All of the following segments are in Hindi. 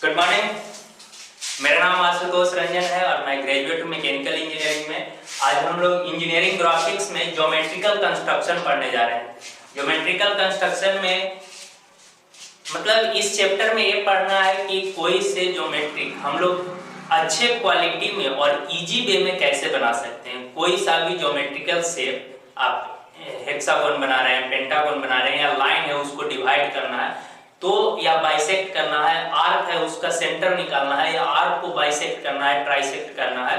Good morning. मेरा नाम आशुतोष रंजन है और मैं ग्रेजुएट हूँ मैकेनिकल इंजीनियरिंग में। आज हम लोग इंजीनियरिंग ग्राफिक्स में ज्योमेट्रिकल कंस्ट्रक्शन पढ़ने जा रहे हैं। ज्योमेट्रिकल कंस्ट्रक्शन में मतलब इस चैप्टर में ये पढ़ना है कि कोई से ज्योमेट्री हम लोग अच्छे क्वालिटी में और इजी वे में कैसे बना सकते हैं। कोई सा भी ज्योमेट्रिकल शेप, आप हेक्सागोन बना रहे हैं, पेंटागोन बना रहे हैं या लाइन है उसको डिवाइड करना है तो, या बाइसेक्ट करना है, आर्क है उसका सेंटर निकालना है या आर्क को बाइसेक्ट करना है, ट्राइसेक्ट करना है।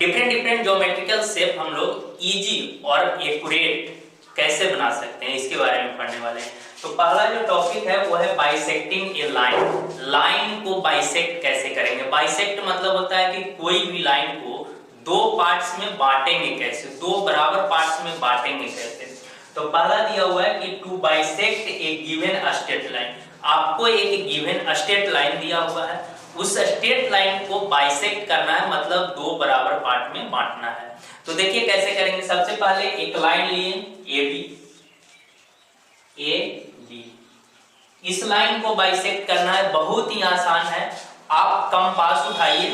डिफरेंट ज्योमेट्रिकल शेप हम लोग इजी और एक्यूरेट कैसे बना सकते हैं इसके बारे में पढ़ने वाले हैं। तो पहला जो टॉपिक है वो है बाइसेक्टिंग ए लाइन। लाइन को बाइसेक्ट कैसे करेंगे। बाइसेक्ट मतलब होता है कि कोई भी लाइन को दो पार्ट्स में बांटेंगे कैसे, दो बराबर पार्ट्स में बांटेंगे कैसे। तो पहला दिया हुआ है कि to bisect a given straight line. आपको एक गिवन स्ट्रेट लाइन दिया हुआ है, उस स्ट्रेट लाइन को बाइसेक्ट करना है, मतलब दो बराबर पार्ट में बांटना है। तो देखिए कैसे करेंगे। सबसे पहले एक लाइन लिए ए बी, इस लाइन को बाइसेक्ट करना है, बहुत ही आसान है। आप कंपास उठाइए,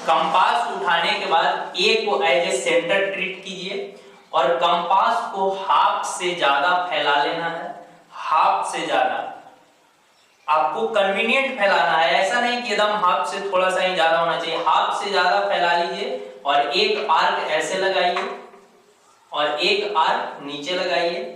कंपास उठाने के बाद ए को एज ए सेंटर ट्रीट कीजिए और कंपास को हाफ से ज्यादा फैला लेना है। हाफ से ज्यादा आपको कन्वीनियंट फैलाना है, ऐसा नहीं कि एकदम हाफ से थोड़ा सा ही ज्यादा होना चाहिए। हाफ से ज्यादा फैला लीजिए और एक आर्क ऐसे लगाइए और एक आर्क नीचे लगाइए।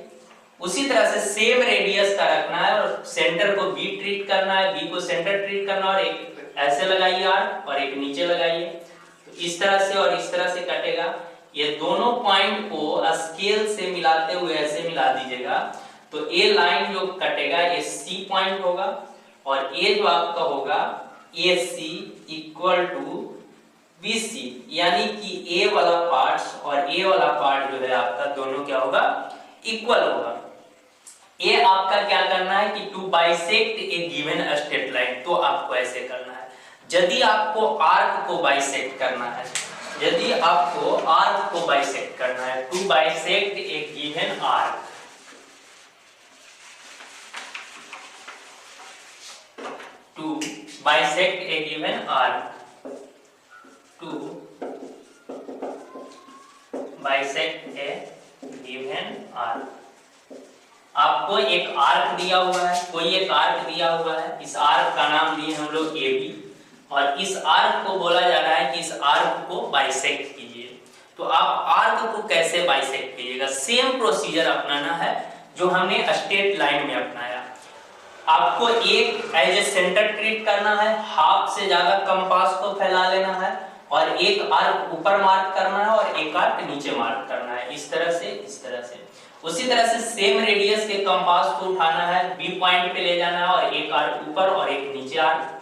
उसी तरह से सेम रेडियस का रखना है और सेंटर को बी ट्रीट करना है, बी को सेंटर ट्रीट करना और एक ऐसे लगाइए आर्क और एक नीचे लगाइए। तो इस तरह से और इस तरह से कटेगा। ये दोनों पॉइंट को स्केल से मिलाते हुए ऐसे मिला दीजिएगा तो ए लाइन जो कटेगा ये सी पॉइंट होगा और ए जो आपका होगा ए सी इक्वल टू बी सी, यानी कि ए वाला पार्ट और ए वाला पार्ट जो है आपका दोनों क्या होगा, इक्वल होगा। ये आपका क्या करना है कि to bisect a given straight line, तो आपको ऐसे करना है। यदि आपको आर्क को बाइसेक्ट करना है, यदि आपको आर्क को बाइसेक्ट करना है, to bisect a given arc, to bisect a given arc, to bisect a given arc. आपको एक आर्क दिया हुआ है, कोई एक आर्क दिया हुआ है, इस आर्क का नाम दिए हम लोग ए बी और इस आर्क को बोला जा रहा है कि इस आर्क को बाइसेक्ट कीजिए। तो आप आर्क को कैसे बाइसेक्ट कीजिएगा, सेम प्रोसीजर अपनाना है जो हमने स्ट्रेट लाइन में अपनाया। आपको एक एज ए सेंटर ट्रीट करना है, हाफ से ज्यादा कंपास को फैला लेना है और एक आर्क ऊपर मार्क करना है और एक आर्क नीचे मार्क करना है, इस तरह से इस तरह से। उसी तरह से सेम रेडियस के कंपास को उठाना है, बी पॉइंट पे ले जाना है और एक आर्क ऊपर और एक नीचे आर्क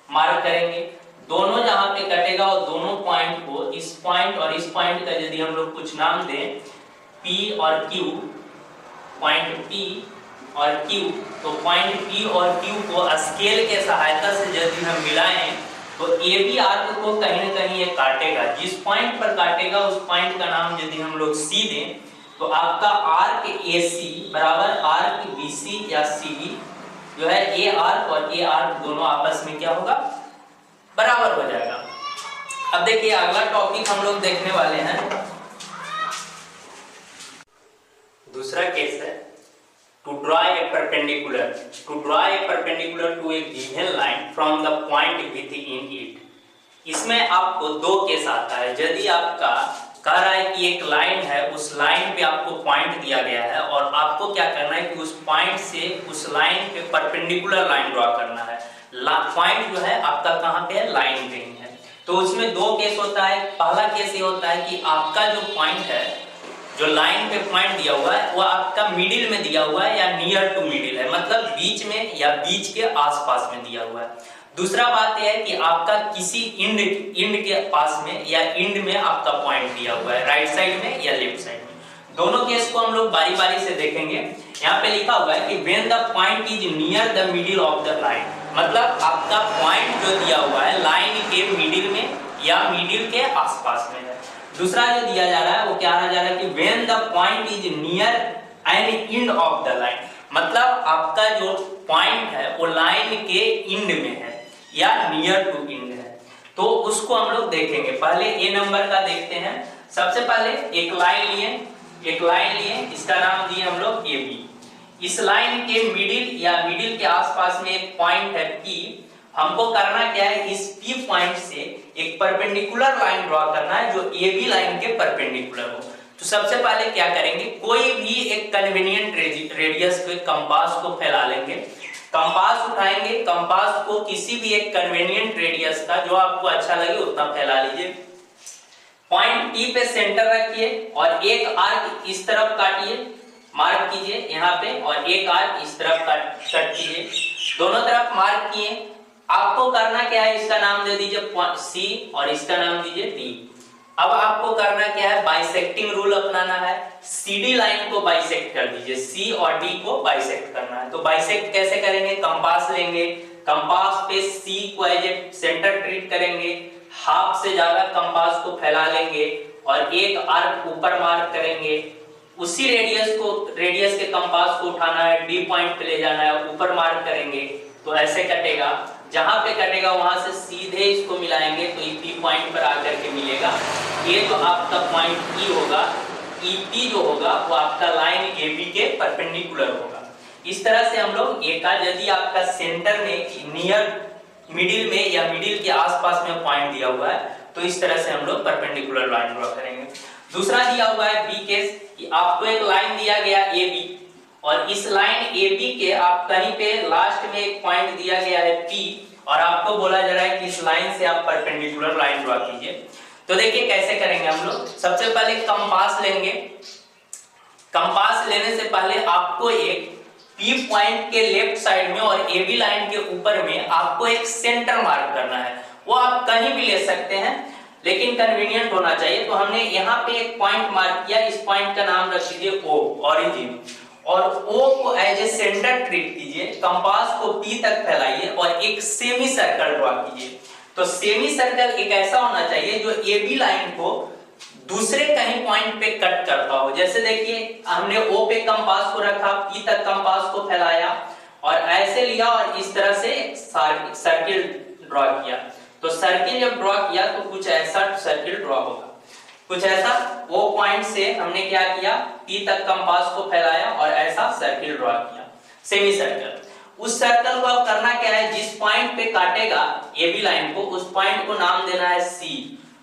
मार्क करेंगे। दोनों जहां पे कटेगा और दोनों पॉइंट को, इस पॉइंट और इस पॉइंट का यदि हम लोग कुछ नाम दें P और Q, पॉइंट P और Q, तो पॉइंट P और Q को स्केल के सहायता से यदि हम मिलाएं तो AB आर्क को कहीं न कहीं ये काटेगा। जिस पॉइंट पर काटेगा उस पॉइंट का नाम यदि हम लोग C दें तो आपका आर्क AC बराबर आर्क BC या CD जो है ए आर्क और ए आर्क दोनों आपस में क्या होगा, बराबर हो जाएगा। अब देखिए अगला टॉपिक हम लोग देखने वाले हैं, दूसरा केस है to draw a perpendicular, to draw a perpendicular to a given line from the point within it. इसमें आपको दो केस आता है। यदि आपका कह रहा है कि एक लाइन है, उस लाइन पे आपको पॉइंट दिया गया है और आपको क्या करना है कि उस पॉइंट से उस लाइन पे परपेंडिकुलर लाइन ड्रॉ करना है। पॉइंट जो है आपका कहाँ पे है, लाइन पे ही है। तो उसमें दो केस होता है। पहला केस ये होता है कि आपका जो पॉइंट है, जो लाइन पे पॉइंट दिया हुआ है वो आपका मिडिल में दिया हुआ है या नियर टू मिडिल है, मतलब बीच में या बीच के आसपास में दिया हुआ है। दूसरा बात यह है कि आपका किसी इंड के पास में या इंड में आपका पॉइंट दिया हुआ है, राइट साइड में या लेफ्ट साइड में। दोनों केस को हम लोग बारी बारी से देखेंगे। यहाँ पे लिखा हुआ है कि when the point is near the middle of the line, मतलब आपका पॉइंट जो दिया हुआ है लाइन के मिडिल में या मिडिल के आसपास में है। दूसरा जो दिया जा रहा है वो क्या आ जा रहा है कि when the point is near an end of the line, मतलब आपका जो पॉइंट है वो लाइन के इंड में है या नियर टू इंड है, तो उसको हम लोग देखेंगे। पहले ए नंबर का देखते हैं। सबसे पहले एक लाइन लिए, इसका नाम दिए हम लोग ए बी। इस लाइन के मिडिल या मिडिल के आसपास में एक पॉइंट है पी। हमको करना क्या है, इस पी पॉइंट से एक परपेंडिकुलर लाइन ड्रॉ करना है जो ए बी लाइन के परपेंडिकुलर हो। तो सबसे पहले क्या करेंगे, कोई भी एक कन्वीनियंट रेडियस के कंपास को फैला लेंगे। कंपास उठाएंगे, कंपास को किसी भी एक कन्वीनियंट रेडियस का जो आपको अच्छा लगे उतना फैला लीजिए। पॉइंट टी पे सेंटर रखिए और एक आर्क इस तरफ काटिए, मार्क कीजिए यहाँ पे, और एक आर्क इस तरफ कट कीजिए। दोनों तरफ मार्क किए। आपको करना क्या है, इसका नाम दे दीजिए सी और इसका नाम दीजिए डी। अब आपको करना क्या है, बाइसेक्टिंग रूल अपनाना है। सीडी लाइन को बाइसेक्ट कर दीजिए, सी और डी को बाइसेक्ट करना है। तो बाइसेक्ट कैसे करेंगे, कंपास लेंगे, कंपास पे सी को एज ए सेंटर ट्रीट करेंगे, हाफ से ज्यादा कंपास को फैला लेंगे और एक आर्क ऊपर मार्क करेंगे। उसी रेडियस के कंपास को उठाना है, डी पॉइंट पे ले जाना है, ऊपर मार्क करेंगे तो ऐसे कटेगा। जहां पे कटेगा वहां से सीधे इसको मिलाएंगे तो ई पी पॉइंट पर आकर के मिलेगा। ये जो आपका पॉइंट ई होगा, ई पी जो होगा वो आपका लाइन ए बी के परपेंडिकुलर होगा। इस तरह से हम लोग ए का, यदि आपका सेंटर में नियर मिडिल में या मिडिल के आसपास में पॉइंट दिया हुआ है तो इस तरह से हम लोग परपेंडिकुलर लाइन ड्रॉ करेंगे। दूसरा दिया हुआ है बी केस, कि आपको एक लाइन दिया गया ए बी और इस लाइन ए बी के आप कहीं पे लास्ट में एक पॉइंट दिया गया है पी और आपको बोला जा रहा है कि इस लाइन से आप परपेंडिकुलर लाइन ड्रॉ कीजिए। तो देखिए कैसे करेंगे हम लोग। सबसे पहले कंपास लेंगे। कंपास लेने से पहले आपको एक पी पॉइंट के लेफ्ट साइड में और ए बी लाइन के ऊपर में आपको एक सेंटर मार्क करना है। वो आप कहीं भी ले सकते हैं लेकिन कन्वीनियंट होना चाहिए। तो हमने यहाँ पे एक पॉइंट मार्क किया, इस पॉइंट का नाम रख दीजिए ओ, ओरिजिन, और O को एज ए सेंटर ट्रीट कीजिए। कंपास को P तक फैलाइए और एक सेमी सर्कल ड्रॉ कीजिए। तो सेमी सर्कल एक ऐसा होना चाहिए जो AB लाइन को दूसरे कहीं पॉइंट पे कट करता हो। जैसे देखिए हमने O पे कंपास को रखा, P तक कंपास को फैलाया और ऐसे लिया और इस तरह से सर्किल ड्रॉ किया। तो सर्किल जब ड्रॉ किया तो कुछ ऐसा सर्किल ड्रॉ होगा, कुछ ऐसा। वो पॉइंट से हमने क्या किया, P तक कंपास को फैलाया और ऐसा सर्किल ड्रॉ किया, सेमी सर्कल। उस सर्कल को अब करना क्या है, जिस पॉइंट पे काटेगा AB लाइन को उस पॉइंट को नाम देना है C,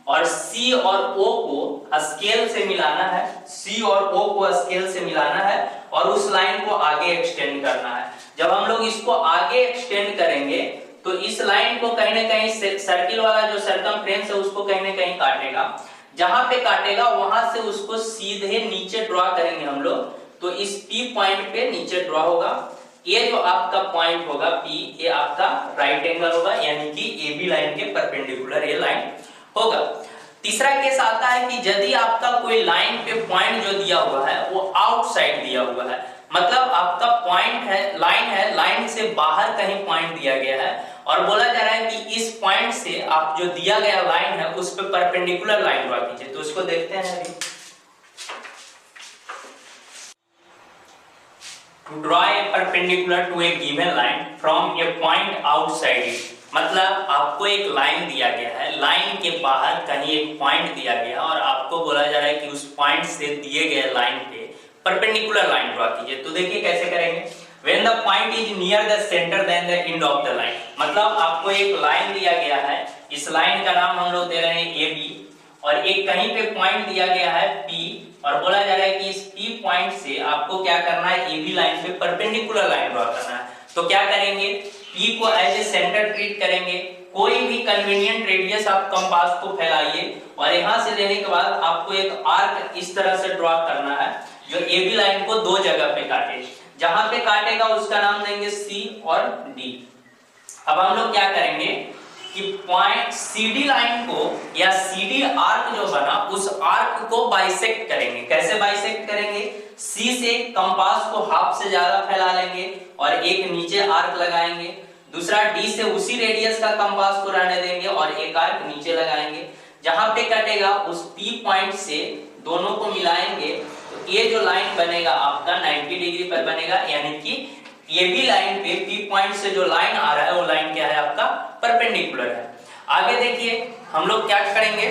और C और O को स्केल से मिलाना है, C और O को स्केल से मिलाना है और उस लाइन को आगे एक्सटेंड करना है। जब हम लोग इसको आगे एक्सटेंड करेंगे तो इस लाइन को कहीं ना कहीं सर्किल वाला जो सरकमफ्रेंस है उसको कहीं ना कहीं काटेगा। जहां पे काटेगा वहां से उसको सीधे नीचे ड्रॉ करेंगे हम लोग। तो इस P पॉइंट पे नीचे ड्रॉ होगा। ये जो आपका पॉइंट होगा P, ये आपका राइट एंगल होगा, यानी कि AB लाइन के परपेंडिकुलर ये लाइन होगा। तीसरा केस आता है कि यदि आपका कोई लाइन पे पॉइंट जो दिया हुआ है वो आउटसाइड दिया हुआ है, मतलब आपका पॉइंट है, लाइन से बाहर कहीं पॉइंट दिया गया है और बोला जा रहा है कि इस पॉइंट से आप जो दिया गया लाइन है उस पे परपेंडिकुलर लाइन ड्रॉ कीजिए। तो उसको देखते हैं अभी। To draw a perpendicular to a given line from a point outside it, मतलब आपको एक लाइन दिया गया है, लाइन के बाहर कहीं एक पॉइंट दिया गया और आपको बोला जा रहा है कि उस पॉइंट से दिए गए लाइन पे परपेंडिकुलर लाइन ड्रॉ कीजिए। तो देखिए कैसे करेंगे। When the point is near the center than the end of the line, मतलब आपको एक लाइन दिया गया है, इस लाइन का नाम हम लोग दे रहे हैं AB और एक कहीं पे पॉइंट दिया गया है P और बोला जा रहा है कि इस P पॉइंट से आपको क्या करना है, AB लाइन पे परपेंडिकुलर लाइन ड्रॉ करना है। तो क्या करेंगे, P को एज ए सेंटर ट्रीट करेंगे। कोई भी कन्वीनियंट रेडियस आप कंपास को फैलाइए और यहां से लेने के बाद आपको एक आर्क इस तरह से ड्रॉ करना है जो AB लाइन को दो जगह पे काटे। जहां पे काटेगा उसका नाम देंगे C और D। अब हम लोग क्या करेंगे कि पॉइंट CD लाइन को या CD आर्क जो बना उस आर्क को बाइसेक्ट करेंगे। कैसे बाइसेक्ट करेंगे, C से कंपास को हाफ से ज्यादा फैला लेंगे और एक नीचे आर्क लगाएंगे। दूसरा D से उसी रेडियस का कंपास को रहने देंगे और एक आर्क नीचे लगाएंगे। जहां पे कटेगा उस P पॉइंट से दोनों को मिलाएंगे तो ये जो लाइन बनेगा आपका 90 डिग्री पर बनेगा, यानी कि ये भी लाइन पे P पॉइंट से जो लाइन आ रहा है वो लाइन क्या है आपका परपेंडिकुलर है। आगे देखिए हम लोग क्या करेंगे,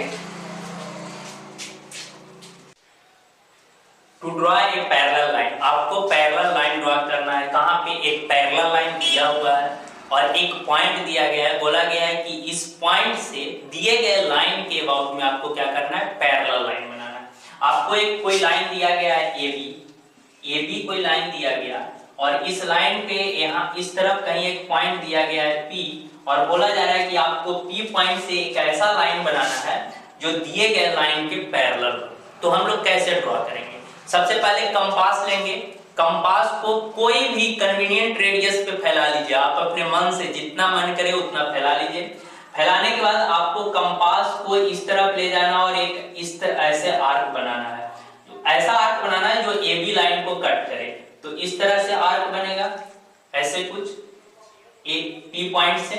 to draw a parallel line, आपको पैरेलल लाइन ड्रॉ करना है। कहां पे, एक पैरेलल लाइन दिया हुआ है और एक पॉइंट दिया गया है, बोला गया है कि इस पॉइंट से दिए गए लाइन के अबाउट में आपको क्या करना है, पैरेलल लाइन बनाना है। आपको एक कोई लाइन दिया गया है AB कोई लाइन दिया गया और इस लाइन पे यहाँ इस तरफ कहीं एक पॉइंट दिया गया है P और बोला जा रहा है कि आपको P पॉइंट से एक ऐसा लाइन बनाना है जो दिए गए लाइन के पैरेलल हो। तो हम लोग कैसे ड्रॉ करेंगे, सबसे पहले कंपास लेंगे, कंपास को कोई भी कन्वीनियंट रेडियस पे फैला लीजिए, आप अपने मन से जितना मन करे उतना फैला लीजिए। फैलाने के बाद आपको कंपास को इस तरफ ले जाना और एक इस तरह ऐसे आर्क बनाना है, ऐसा आर्क बनाना है जो AB लाइन को कट करे। तो इस तरह से आर्क बनेगा ऐसे कुछ एक P पॉइंट से।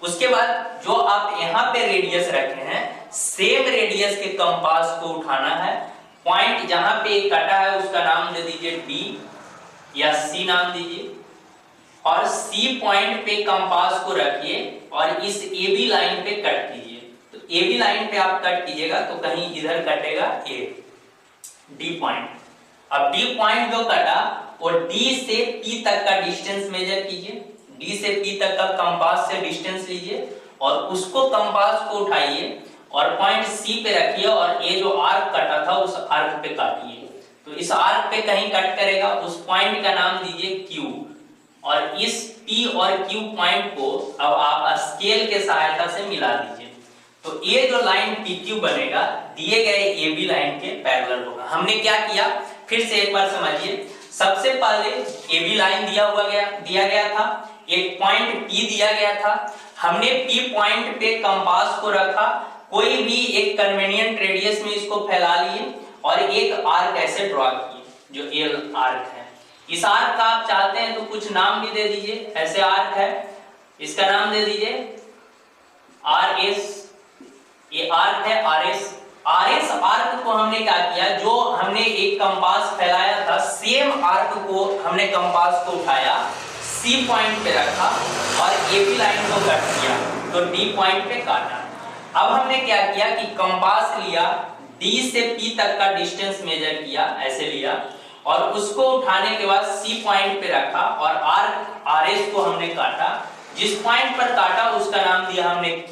उसके बाद जो आप यहाँ पे रेडियस रखे हैं सेम रेडियस के कंपास को उठाना है, पॉइंट जहां पे कटा है उसका नाम दे दीजिए D या C नाम दीजिए और C पॉइंट पे कंपास को रखिए और इस AB लाइन पे कट कीजिए। तो AB लाइन पे आप कट कीजिएगा तो कहीं इधर कटेगा A, D पॉइंट। अब D पॉइंट जो कटा वो D से P तक का डिस्टेंस मेजर कीजिए, D से P तक का कंपास से डिस्टेंस लीजिए और उसको कंपास को उठाइए और पॉइंट C पे रखिए और ये जो आर्क कटा था उस आर्क पे काटिए। तो इस आर्क पे कहीं कट करेगा, उस पॉइंट का नाम दीजिए Q और इस P और Q पॉइंट को अब आप स्केल के सहायता से मिला दीजिए। तो ये जो लाइन PQ बनेगा दिए गए AB लाइन के पैरेलल होगा। हमने क्या किया, फिर से एक बार समझिए। सबसे पहले AB लाइन दिया गया था, एक पॉइंट P दिया गया था, हमने P पॉइंट पे कंपास को रखा, कोई भी एक कन्वीनियंट रेडियस में इसको फैला लिए और एक आर्क ऐसे ड्रॉ किए जो L आर्क है। इस आर्क का आप चाहते हैं तो कुछ नाम भी दे दीजिए, ऐसे आर्क है, इसका नाम दे दीजिए RS, ये आर्क है RS। RS आर्क को हमने क्या किया, जो हमने एक कंपास फैलाया था सेम आर्क को हमने कंपास को उठाया, C पॉइंट पे रखा और AB लाइन को कट किया तो D पॉइंट पे काटा। अब हमने क्या किया कि कंपास लिया, D से P तक का डिस्टेंस मेजर किया, ऐसे लिया और उसको उठाने के बाद C पॉइंट पे रखा और आर्क RS को हमने काटा। जिस पॉइंट पर काटा उसका नाम दिया हमने Q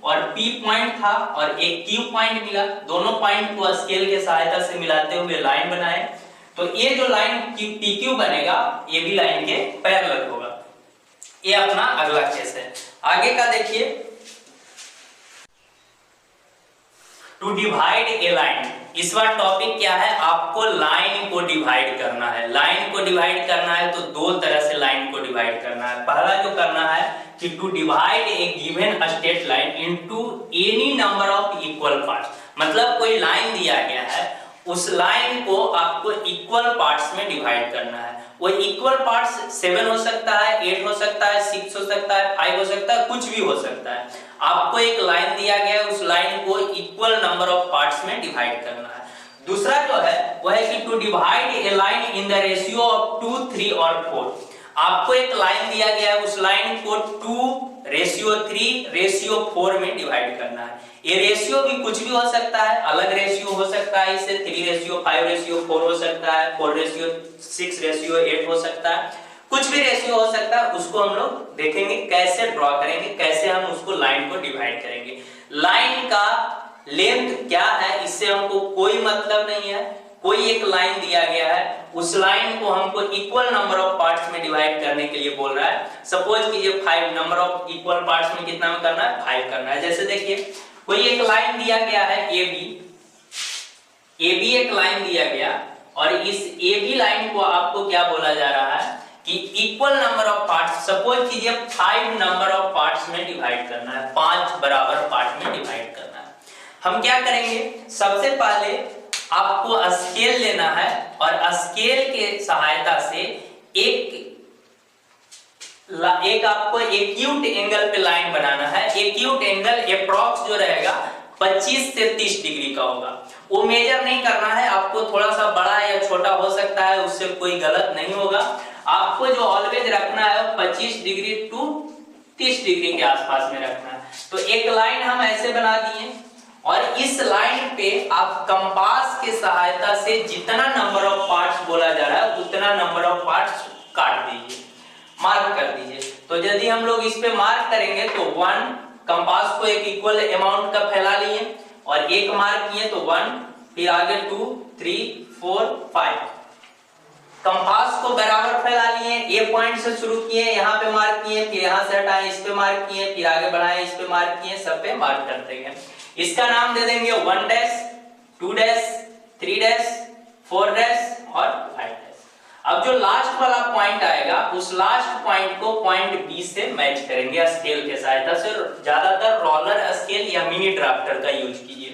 और P पॉइंट था और एक Q पॉइंट मिला, दोनों पॉइंट को स्केल के सहायता से मिलाते हुए लाइन बनाए। तो ये जो लाइन PQ बनेगा AB लाइन के पैरेलल होगा। ये अपना अगला केस है। आगे का देखिए, टू डिवाइड ए लाइन। इस बार टॉपिक क्या है, आपको लाइन को डिवाइड करना है। लाइन को डिवाइड करना है तो दो तरह से लाइन को डिवाइड करना है। पहला जो करना है कि to divide a given straight line into any number of equal parts, मतलब कोई लाइन दिया गया है, उस लाइन को आपको इक्वल पार्ट्स में डिवाइड करना है। वो इक्वल पार्ट्स 7 हो सकता है, 8 हो सकता है, 6 हो सकता है, 5 हो सकता है, कुछ भी हो सकता है। आपको एक लाइन दिया गया है, उस लाइन को इक्वल नंबर ऑफ पार्ट्स में डिवाइड करना है। दूसरा जो है वो है कि to divide a line in the ratio of 2, 3 और 4। आपको एक लाइन दिया गया है, उस लाइन को 2:3:4 में डिवाइड करना है। ये रेशियो भी कुछ भी हो सकता है, अलग रेशियो हो सकता है, इससे 3:5:4 हो सकता है, 4:6:8 हो सकता है, कुछ भी रेशियो हो सकता है। उसको हम लोग देखेंगे कैसे ड्रॉ करेंगे, कैसे हम उसको लाइन को डिवाइड करेंगे। लाइन का लेंथ क्या है इससे हमको कोई मतलब नहीं है। कोई एक लाइन दिया गया है, उस लाइन को हमको इक्वल नंबर ऑफ पार्ट्स में डिवाइड करने के लिए बोल रहा है। सपोज कीजिए 5 नंबर ऑफ इक्वल पार्ट्स में कितना में करना है, 5 करना है। जैसे देखिए कोई एक लाइन दिया गया है AB एक लाइन दिया गया और इस AB लाइन को आपको क्या बोला जा रहा है कि equal number of parts, suppose कीजिए 5 नंबर ऑफ पार्ट्स में डिवाइड करना है, 5 बराबर पार्ट में डिवाइड करना है। हम क्या करेंगे, सबसे पहले आपको स्केल लेना है और स्केल के सहायता से एक आपको एक्यूट एंगल पे लाइन बनाना है। एक्यूट एंगल अप्रॉक्स जो रहेगा 25 से 30 डिग्री का होगा वो मेजर नहीं करना है आपको, थोड़ा सा बड़ा या छोटा हो सकता है, उससे कोई गलत नहीं होगा। आपको जो ऑलवेज रखना है वो 25 डिग्री टू 30 डिग्री के आसपास में रखना है। तो एक लाइन हम ऐसे बना दिए और इस लाइन पे आप कंपास की सहायता से जितना नंबर ऑफ पार्ट्स बोला जा रहा है उतना नंबर ऑफ पार्ट्स काट दीजिए, मार्क कर दीजिए। तो यदि हम लोग इस पे मार्क करेंगे तो 1 कंपास को एक इक्वल अमाउंट का फैला लिए और एक मार्क किए तो 1, फिर आगे 2 3 4 5 कंपास को बराबर फैला लिए। ए पॉइंट से शुरू किए, यहाँ पे मार्क किए, फिर यहाँ से हटाए, इस पे मार्क किए, फिर आगे बढ़ाए, इस पे मार्क किए, सब पे मार्क करते गए। इसका नाम दे देंगे 1 डैश 2 डैश 3 डैश 4 डैश और 5 डैश। अब जो लास्ट वाला पॉइंट आएगा उस लास्ट पॉइंट को पॉइंट बी से मैच करेंगे स्केल के सहायता से। ज्यादातर रोलर स्केल या मिनी ड्राफ्टर का यूज कीजिए।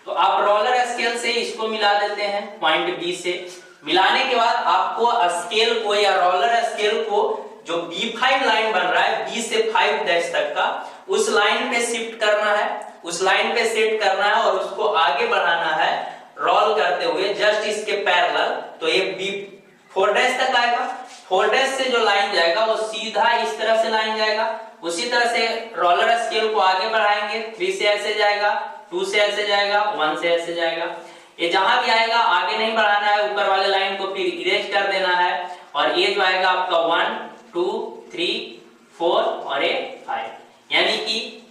तो आप रोलर स्केल से इसको मिला देते हैं पॉइंट बी से। मिलाने के बाद आपको स्केल को या रोलर स्केल को जो B5 लाइन बन रहा है B से 5 डैश तक का, उस लाइन पे शिफ्ट करना है, उस लाइन पे सेट करना है और उसको आगे बढ़ाना है रोल करते हुए जस्ट इसके पैरेलल। तो ये B4 डैश तक आएगा। 4 डैश से जो लाइन जाएगा वो सीधा इस तरह से लाइन जाएगा। उसी तरह से रोलर स्केल को आगे बढ़ाएंगे, 3 से ऐसे जाएगा, 2 से ऐसे जाएगा, 1 से ऐसे जाएगा। ये जहां भी आएगा आगे नहीं बढ़ाना है, ऊपर वाले लाइन को फिर इरेज कर देना है। और ये जो आएगा आपका 1 2 3 4 और ये 5, यानी कि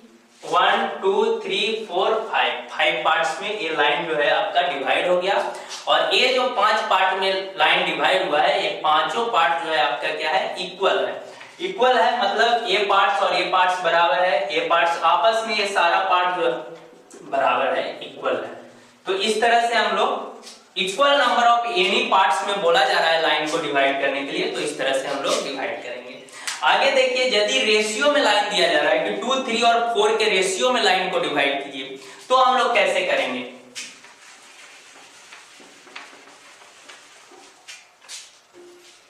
1 2 3 4 5 पार्ट्स में ये लाइन जो है आपका डिवाइड हो गया। और ये जो 5 पार्ट में लाइन डिवाइड हुआ है, ये पांचों पार्ट जो है आपका क्या है, इक्वल है। इक्वल है मतलब ये पार्ट्स और ये पार्ट्स बराबर है, ये पार्ट्स आपस में, ये सारा पार्ट जो बराबर है, इक्वल है। तो इस तरह से हम लोग equal number of any parts में बोला जा रहा है लाइन को डिवाइड करने के लिए, तो इस तरह से हम लोग डिवाइड करेंगे। आगे देखिए, यदि रेशियो में लाइन दिया जा रहा है कि 2 3 और 4 के रेशियो में लाइन को डिवाइड कीजिए, तो हम लोग कैसे करेंगे।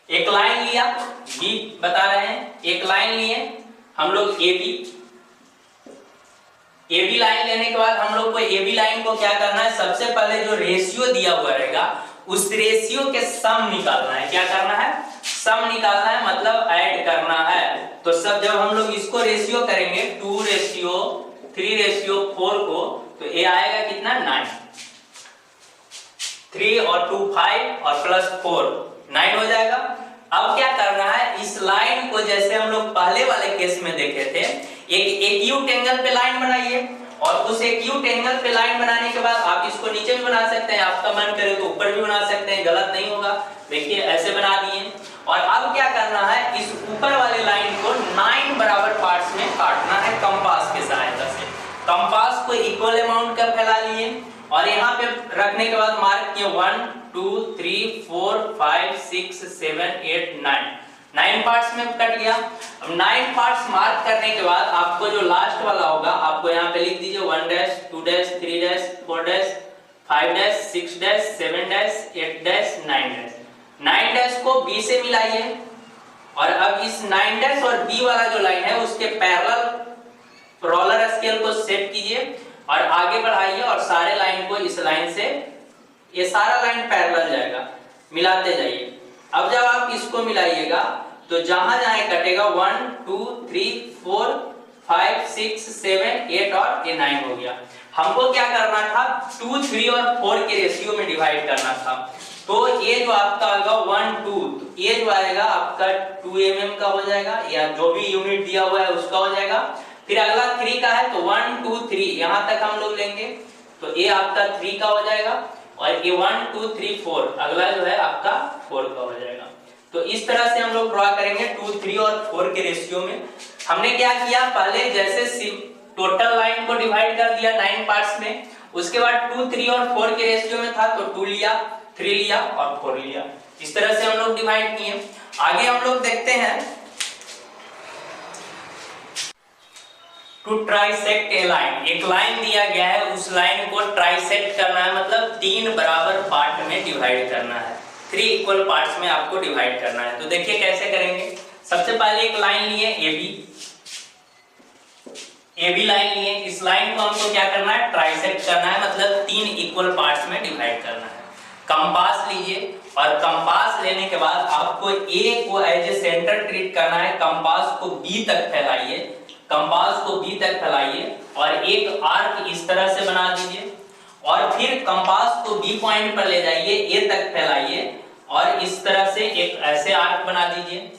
एक लाइन लिया, बी बता रहे हैं, एक लाइन लिए हम लोग AB लाइन लेने के बाद हम लोग को AB लाइन को क्या करना है, सबसे पहले जो रेशियो दिया हुआ रहेगा उस रेशियो के सम निकालना है। क्या करना है, सम निकालना है, मतलब ऐड करना है। तो सब जब हम लोग इसको रेशियो करेंगे 2:3:4 को, तो ये आएगा कितना, 9। 3 और 2 5 और प्लस 4 9 हो जाएगा। अब क्या करना है, इस लाइन को जैसे हम लोग पहले वाले केस में देखे थे, एक एक्यूट एंगल पे लाइन बनाइए और उस एक्यूट एंगल पे लाइन बनाने के बाद आप इसको नीचे भी बना सकते हैं, आपका मन करे तो ऊपर भी बना सकते हैं, गलत नहीं होगा। देखिए ऐसे बना दिए। और अब क्या करना है, इस ऊपर वाले लाइन को 9 बराबर पार्ट्स में काटना है कंपास की सहायता से। कंपास को इक्वल अमाउंट का फैला लिए और यहाँ पे रखने के बाद मार्क किए 1 2 3 4 5 6 7 8 9 पार्ट्स में कट गया। अब 9 पार्ट्स मार्क करने के बाद आपको जो लास्ट वाला होगा आपको यहाँ पे लिख दीजिए 1 dash 2 dash 3 dash 4 dash 5 dash 6 dash 7 dash 8 dash 9 dash. 9 dash को B से मिलाइए और अब इस 9 डैश और B वाला जो लाइन है उसके पैरेलल रोलर स्केल को सेट कीजिए और आगे बढ़ाइए और सारे लाइन को इस लाइन से, ये सारा लाइन पैरेलल जाएगा, मिलाते जाइए। अब जब आप इसको मिलाइएगा तो जहां जहां कटेगा 1 2 3 4 5 6 7 8 और ये 9 हो गया। हमको क्या करना था, 2 3 और 4 के रेशियो में डिवाइड करना था। तो ये जो आपका आएगा 1 2, तो ये जो आएगा आपका 2 mm का हो जाएगा, या जो भी यूनिट दिया हुआ है उसका हो जाएगा। फिर अगला 3 का है तो 1 2 3 यहां तक हम लोग लेंगे, तो ये आपका 3 का हो जाएगा और ये 1 2 3 4 अगला जो है आपका 4 का हो जाएगा। तो इस तरह से हम लोग ड्रॉ करेंगे 2 3 और 4 के रेशियो में। हमने क्या किया, पहले जैसे टोटल लाइन को डिवाइड कर दिया 9 पार्ट्स में, उसके बाद 2 3 और 4 के रेशियो में था तो 2 लिया, 3 लिया और 4 लिया। इस तरह से हम लोग डिवाइड किए। आगे हम लोग देखते हैं टू ट्राइसेक्ट ए लाइन। एक लाइन दिया गया है, उस लाइन को ट्राइसेक्ट करना है, मतलब 3 बराबर पार्ट में डिवाइड करना है, 3 इक्वल पार्ट्स में आपको डिवाइड करना है। तो देखिए कैसे करेंगे। सबसे पहले एक लाइन लिए AB, ए बी लाइन लिए, इस लाइन को हमको क्या करना है, ट्राइसेक्ट करना है, मतलब 3 इक्वल पार्ट्स में डिवाइड करना है। कंपास लीजिए और कंपास लेने के बाद आपको ए को एज ए सेंटर ट्रीट करना है, कंपास को बी तक फैलाइए, कंपास को बी तक फैलाइए और एक आर्क इस तरह से बना दीजिए और फिर कंपास को बी पॉइंट पर ले जाइए, ए तक फैलाइए और इस तरह से एक ऐसे आर्क बना दीजिए।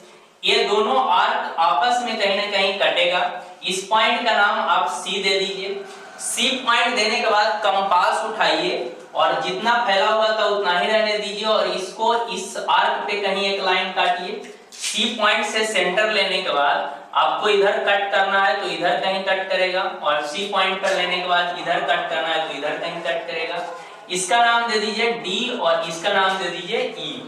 ये दोनों आर्क आपस में कहीं ना कहीं कटेगा, इस पॉइंट का नाम आप सी दे दीजिए। सी पॉइंट देने के बाद कंपास उठाइए और जितना फैला हुआ था उतना ही रहने दीजिए और इसको इस आर्क पे कहीं एक लाइन काटिए। सी पॉइंट से सेंटर लेने के बाद आपको इधर कट करना है तो इधर कहीं कट करेगा और सी पॉइंट पर लेने के बाद इधर कट करना है तो इधर कहीं कट करेगा। इसका नाम दे दीजिए डी और इसका नाम दे दीजिए ई।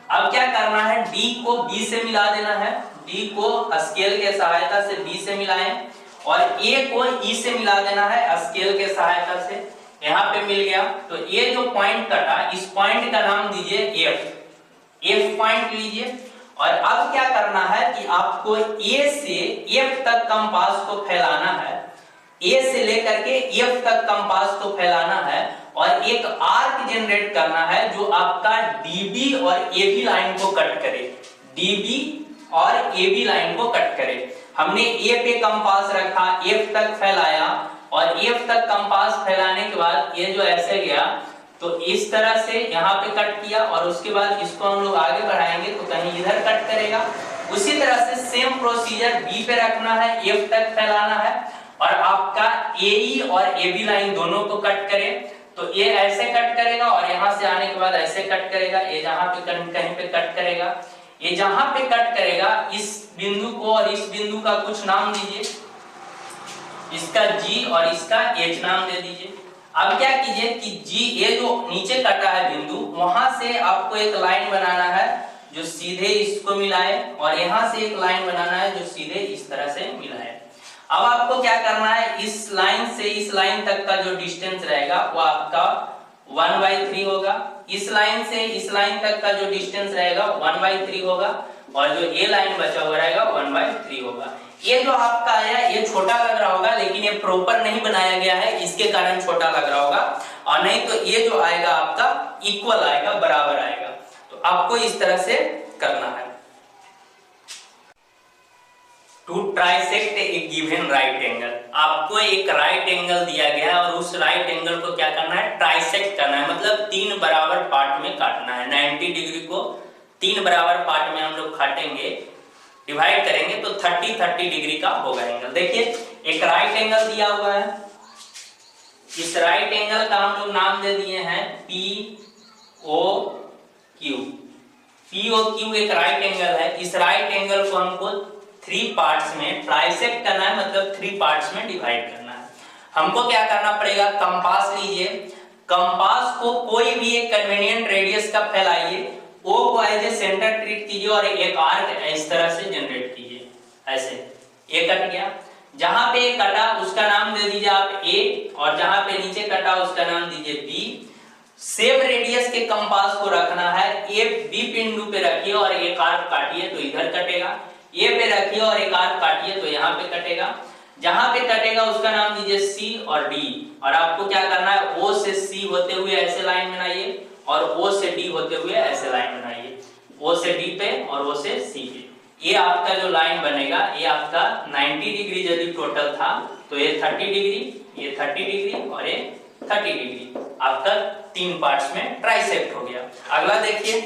अब क्या करना है, डी को बी से मिला देना है, डी को स्केल के सहायता से बी से मिलाएं और ए को ई से मिला देना है स्केल के सहायता से। यहाँ पे मिल गया तो ये जो पॉइंट कटा इस पॉइंट का नाम दीजिए एफ। एफ पॉइंट लीजिए और अब क्या करना है कि आपको ए से एफ तक कंपास को फैलाना है, ए से लेकर के एफ तक कंपास को फैलाना है और एक आर्क जनरेट करना है जो आपका डीबी और एबी लाइन को कट करे, डीबी और एबी लाइन को कट करे। हमने ए पे कंपास रखा, एफ तक फैलाया और एफ तक कंपास फैलाने के बाद ये जो ऐसे गया तो इस तरह से यहाँ पे कट किया और उसके बाद इसको हम लोग आगे बढ़ाएंगे तो कहीं इधर कट करेगा। उसी तरह से सेम प्रोसीजर बी पे रखना है, एफ तक फैलाना है और आपका एई और एबी लाइन दोनों को कट करे तो ये ऐसे कट करेगा और यहाँ से आने के बाद ऐसे कट करेगा, ये जहाँ पे कहीं पे कट करेगा, ये जहाँ पे कट करेगा इस बिंदु को और इस बिंदु का कुछ नाम दीजिए, इसका जी और इसका एच नाम दे दीजिए। अब क्या कीजिए कि जी ये जो नीचे कटा है बिंदु वहां से आपको एक लाइन बनाना है जो सीधे इसको मिलाए और यहाँ से एक लाइन बनाना है जो सीधे इस तरह से मिलाए। अब आपको क्या करना है, इस लाइन से इस लाइन तक का जो डिस्टेंस रहेगा वो आपका 1/3 होगा, इस लाइन से इस लाइन तक का जो डिस्टेंस रहेगा 1/3 होगा और जो ये लाइन बचा हुआ रहेगा 1/3 होगा। ये जो आपका आया ये छोटा लग रहा होगा लेकिन ये प्रॉपर नहीं बनाया गया है, इसके कारण छोटा लग रहा होगा और नहीं तो ये जो आएगा आपका इक्वल आएगा, बराबर आएगा। तो आपको इस तरह से करना है। To trisect a given right angle, आपको एक राइट एंगल दिया गया है और उस राइट एंगल को क्या करना है, ट्राइसेक्ट करना है, मतलब 3 बराबर पार्ट में काटना है। 90 डिग्री को 3 बराबर पार्ट में हम लोग काटेंगे, डिवाइड करेंगे तो 30 डिग्री का होगा एंगल। देखिए एक राइट एंगल दिया हुआ है, इस राइट एंगल का हम लोग नाम दे दिए हैं P O Q. P O Q एक राइट एंगल है, इस राइट एंगल को हमको 3 पार्ट्स में ट्राइसेक्ट करना है, मतलब 3 पार्ट्स में डिवाइड करना है। हमको क्या करना पड़ेगा, कंपास लीजिए, कंपास को कोई भी एक कन्वीनियंट रेडियस का फैलाइए, O को एज ए सेंटर ट्रीट कीजिए और एक आर्क इस तरह से जनरेट कीजिए, ऐसे ए कट गया, जहां पे कटा उसका नाम दे दीजिए आप A और जहां पे नीचे कटा उसका नाम दीजिए B। सेम रेडियस के कंपास को रखना है, A B बिंदु पे रखिए और एक आर्क काटिए तो इधर कटेगा, A पे रखिए और एक आर्क काटिए तो यहाँ पे कटेगा, जहां पे कटेगा उसका नाम दीजिए C और D और आपको क्या करना है, O से C होते हुए ऐसे लाइन बनाइए और O से D होते हुए ऐसे लाइन बनाइए, O से D पे और O से C पे। ये आपका जो लाइन बनेगा ये आपका 90 डिग्री यदि टोटल था तो ये 30 डिग्री, ये 30 डिग्री और ये 30 डिग्री आपका 3 पार्ट्स में ट्राइसेक्ट हो गया। अगला देखिए,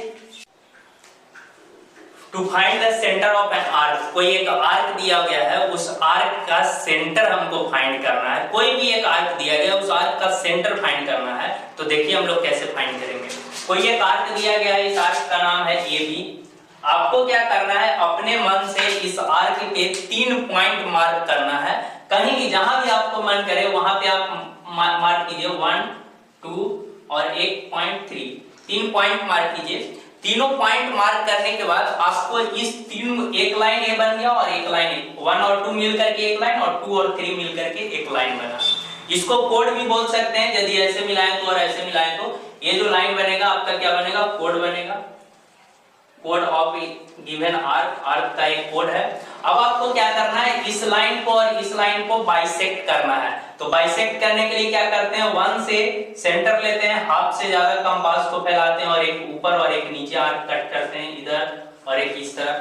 to find the centre of an arc, कोई एक आर्क दिया गया है, उस आर्क का सेंटर हमको फाइंड करना है। कोई भी एक आर्क दिया गया, उस आर्क का सेंटर फाइंड करना है। तो देखिए हम लोग कैसे फाइंड करेंगे। कोई एक आर्क दिया गया है, इस आर्क का नाम है AB। आपको क्या करना है, अपने मन से इस आर्क के 3 पॉइंट मार्क करना है, कहीं भी जहां भी आपको मन करे वहां पे आप मार्क कीजिए 1 2 और 1.3, 3 पॉइंट मार्क कीजिए। तीनों पॉइंट मार्क करने के बाद आपको इस तीन, एक लाइन ए बन गया और एक लाइन 1 और 2 मिल करके एक लाइन और 2 और 3 मिल करके एक लाइन बना। इसको कोड भी बोल सकते हैं, यदि ऐसे मिलाएं तो और ऐसे मिलाएं तो ये जो लाइन बनेगा आपका क्या बनेगा, कोड बनेगा, code of given arc, arc का एक कोड है। अब आपको क्या करना है, इस लाइन को और इस लाइन को बाइसेक्ट करना है। तो बाइसेक्ट करने के लिए क्या करते हैं, 1 से सेंटर लेते हैं, हाफ से ज्यादा कंपास को फैलाते हैं और एक ऊपर और एक नीचे आर्क कट करते हैं, इधर और एक इस तरफ।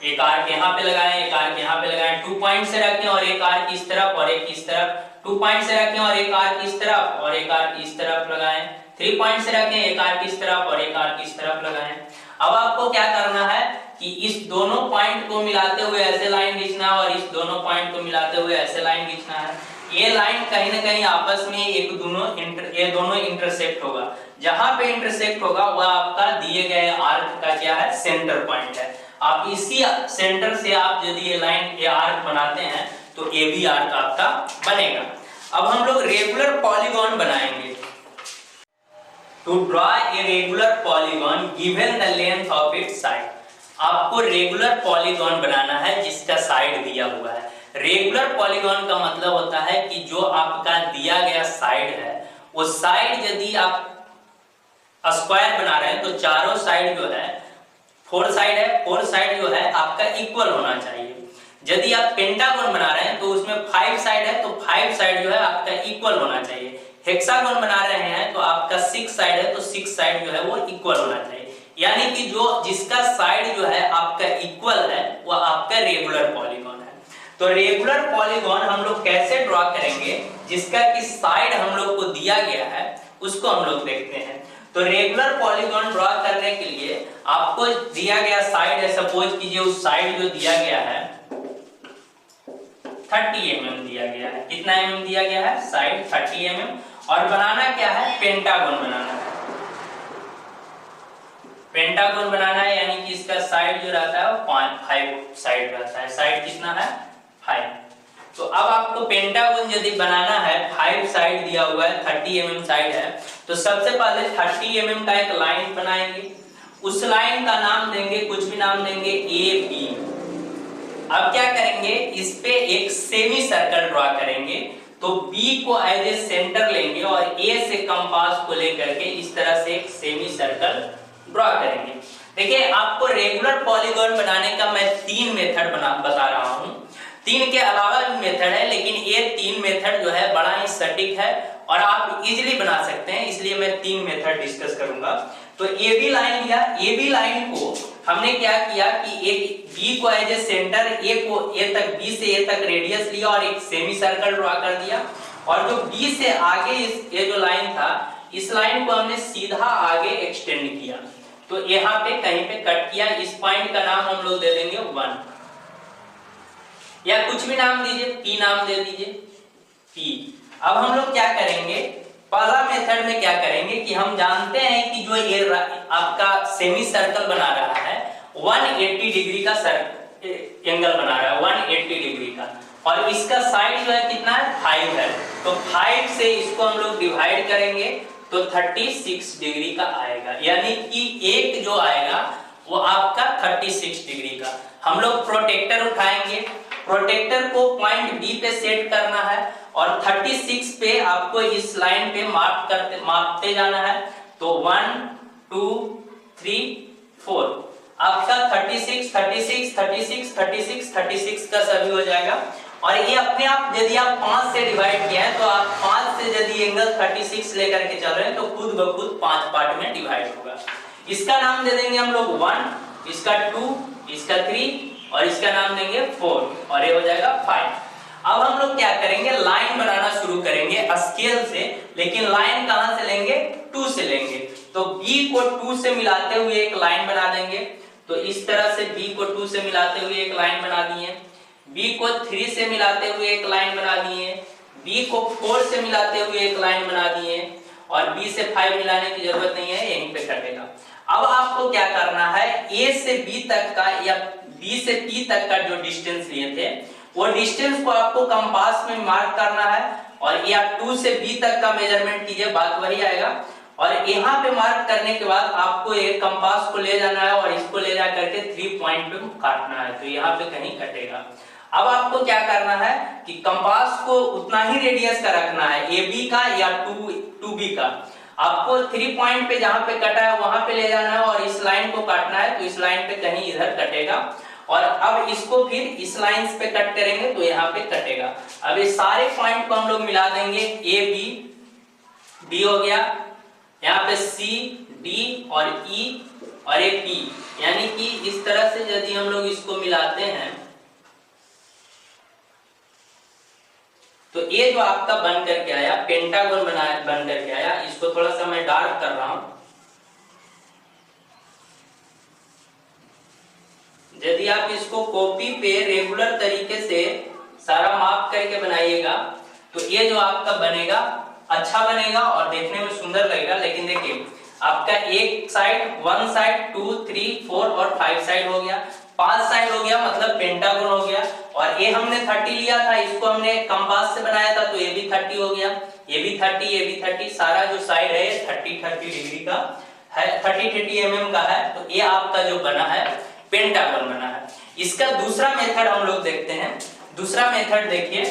एक आर्क यहाँ पे लगाएं, एक आर्क यहाँ पे लगाएं, 2 पॉइंट से रखें और एक आर्क इस तरफ और एक इस तरफ, 2 पॉइंट से रखें और एक आर्क इस तरफ और एक आर्क इस तरफ लगाएं, 3 पॉइंट से रखें, एक आर्क इस तरफ और एक आर्क इस तरफ लगाएं। अब आपको क्या करना है कि इस दोनों पॉइंट को मिलाते हुए ऐसे लाइन खींचना है और इस दोनों पॉइंट को मिलाते हुए ऐसे लाइन खींचना है। ये लाइन कहीं ना कहीं आपस में ये दोनों इंटरसेक्ट होगा। जहां पे इंटरसेक्ट होगा वह आपका दिए गए आर्क का क्या है, सेंटर पॉइंट है। आप इसी सेंटर से आप यदि ये आर्क बनाते हैं तो ये भी आर्क आपका बनेगा। अब हम लोग रेगुलर पॉलीगॉन बनाएंगे। To draw a regular polygon given the length of its side, आपको रेगुलर पॉलीगॉन बनाना है जिसका साइड दिया हुआ है। रेगुलर पॉलीगॉन का मतलब होता है कि जो आपका दिया गया साइड है, वो साइड यदि आप स्क्वायर बना रहे हैं तो चारों साइड जो है, 4 साइड है, 4 साइड जो है आपका इक्वल होना चाहिए। यदि आप पेंटागन बना रहे हैं तो उसमें 5 साइड है तो 5 साइड जो है आपका इक्वल होना चाहिए। हेक्सागन बना रहे हैं तो आपका 6 साइड है तो 6 साइड जो है वो इक्वल होना चाहिए। यानी कि जो जिसका साइड जो है आपका इक्वल है वो आपका रेगुलर पॉलीगॉन है। तो रेगुलर पॉलीगॉन हम लोग कैसे ड्रॉ करेंगे, जिसका कि साइड हम लोग को दिया गया है उसको हम लोग देखते हैं। तो रेगुलर पॉलीगॉन ड्रॉ करने के लिए आपको दिया गया साइड है, सपोज कीजिए उस साइड जो दिया गया है 30 mm दिया गया है। कितना mm दिया गया है, साइड 30 mm। और बनाना क्या है, पेंटागन बनाना है। पेंटागन बनाना है यानी कि इसका साइड जो रहता है वो 5 साइड रहता है। साइड कितना है, 5। तो अब आपको पेंटागन यदि बनाना है, 5 साइड दिया हुआ है, 30 mm साइड है, तो सबसे पहले 30 mm का एक लाइन बनाएंगे। उस लाइन का नाम देंगे, कुछ भी नाम देंगे, ए बी। अब क्या करेंगे, इस पे एक सेमी सर्कल ड्रॉ करेंगे। तो B को एज ए सेंटर लेंगे और A से कंपास को लेकर के इस तरह से एक सेमी सर्कल ड्रॉ करेंगे। देखिए आपको रेगुलर पॉलीगॉन बनाने का मैं 3 मेथड बता रहा हूं। 3 के अलावा भी मेथड है, लेकिन ये 3 मेथड जो है बड़ा ही सटीक है और आप इजीली बना सकते हैं, इसलिए मैं 3 मेथड डिस्कस करूंगा। तो ए बी लाइन लिया, ए बी लाइन को हमने क्या किया कि एक B को एज ए सेंटर, A को A तक, B से A तक रेडियस लिया और एक सेमी सर्कल ड्रॉ कर दिया। और जो B से आगे ये जो लाइन था, इस लाइन को हमने सीधा आगे एक्सटेंड किया। तो यहाँ पे कहीं पे कट किया। इस पॉइंट का नाम हम लोग दे देंगे 1 या कुछ भी नाम दीजिए, P नाम दे दीजिए, P। अब हम लोग क्या करेंगे, पहला मेथड में क्या करेंगे कि हम जानते हैं कि जो ये आपका सेमी सर्कल बना रहा है 180 डिग्री का एंगल बना रहा है, 180 डिग्री का, और इसका साइड जो है कितना है, 5 है। तो 5 से इसको हम लोग डिवाइड करेंगे तो 36 डिग्री का आएगा। यानी कि एक जो आएगा वो आपका 36 डिग्री का। हम लोग प्रोटेक्टर उठाएंगे, प्रोटेक्टर को पॉइंट बी पे सेट करना है और 36 पे आपको इस लाइन पे मापते जाना है। तो 1 2 3 4 आपका 36 36 36 36 36 का सभी हो जाएगा। और ये अपने आप यदि आप 5 से डिवाइड किया है तो आप 5 से यदि एंगल 36 लेकर के चल रहे हैं तो खुद ब खुद 5 पार्ट में डिवाइड होगा। इसका नाम दे देंगे हम लोग 1, इसका 2, इसका 3 और इसका नाम देंगे 4 और ये हो जाएगा 5। अब हम लोग क्या करेंगे, लाइन बनाना शुरू करेंगे स्केल से, लेकिन लाइन कहां से लेंगे, 2 से लेंगे। तो B को 2 से मिलाते हुए एक लाइन बना देंगे। तो इस तरह से B को 2 से मिलाते हुए एक लाइन बना दिए, B को 3 से मिलाते हुए एक लाइन बना दिए, B को 4 से मिलाते हुए एक लाइन बना दिए और B से 5 मिलाने की जरूरत नहीं है, यहीं पे कटेगा। अब आपको क्या करना है, A से B तक का या B से P तक का जो डिस्टेंस लिए थे वो डिस्टेंस को आपको कंपास में मार्क करना है और या 2 से B तक का मेजरमेंट कीजिए, बात वही आएगा। और यहाँ पे मार्क करने के बाद आपको एक कंपास को ले जाना है और इसको ले जा करके 3 पॉइंट पे काटना है, तो यहाँ पे कहीं कटेगा। अब आपको क्या करना है कि कंपास को उतना ही रेडियस का रखना है, AB का या 2B का। आपको 3 पॉइंट पे जहां पे कटा है वहां पे ले जाना है और इस लाइन को काटना है, तो इस लाइन पे कहीं इधर कटेगा और अब इसको फिर इस लाइन पे कट करेंगे तो यहाँ पे कटेगा। अब ये सारे पॉइंट को हम लोग मिला देंगे, ए बी, बी हो गया, यहाँ पे सी डी और ई और ए पी, यानी कि इस तरह से यदि हम लोग इसको मिलाते हैं तो ये जो आपका बन करके आया पेंटागन बन करके आया। इसको थोड़ा सा मैं डार्क कर रहा हूं। यदि आप इसको कॉपी पे रेगुलर तरीके से सारा माप करके बनाइएगा तो ये जो आपका बनेगा अच्छा बनेगा और देखने में सुंदर लगेगा। लेकिन देखिए आपका एक साइड, 1 साइड, 2, 3, 4 और 5 साइड हो गया, 5 साइड हो गया, मतलब पेंटागन हो गया। और ये हमने 30 लिया था, इसको हमने कंपास से बनाया था तो ये भी 30 हो गया, ये भी 30, ये भी 30, सारा जो साइड है 30 डिग्री का है, 30 mm का है। तो ये आपका जो बना है पेंटागन बना है। इसका दूसरा मेथड हम लोग देखते हैं। दूसरा मेथड देखिए,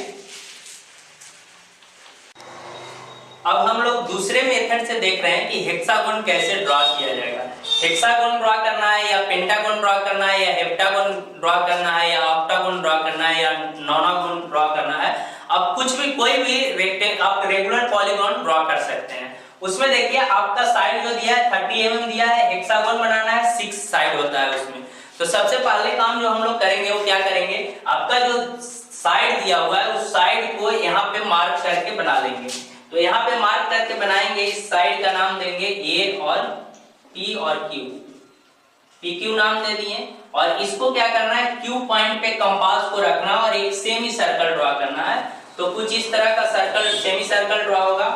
अब हम लोग दूसरे मेथड से देख रहे हैं कि हेक्सागोन कैसे ड्रॉ किया जाएगा। हेक्सागोन ड्रॉ करना है या पेंटागन ड्रॉ करना है या हेप्टागन ड्रॉ करना है या ऑक्टागन ड्रॉ करना है या नोनागन ड्रॉ करना है। अब कुछ भी कोई भी आप रेगुलर पॉलीगॉन ड्रॉ कर सकते हैं। उसमें देखिए आपका साइड जो दिया है 30 mm दिया है, हेक्सागोन बनाना है, 6 साइड होता है उसमें। तो सबसे पहले काम जो हम लोग करेंगे वो क्या करेंगे, आपका जो साइड दिया हुआ है उस साइड को यहाँ पे मार्क करके बना लेंगे। तो यहाँ पे मार्क करके बनाएंगे, इस साइड का नाम देंगे ए और पी और क्यू, पी क्यू नाम दे दिए। और इसको क्या करना है, क्यू पॉइंट पे कंपास को रखना और एक सेमी सर्कल ड्रॉ करना है। तो कुछ इस तरह का सर्कल, सेमी सर्कल ड्रॉ होगा।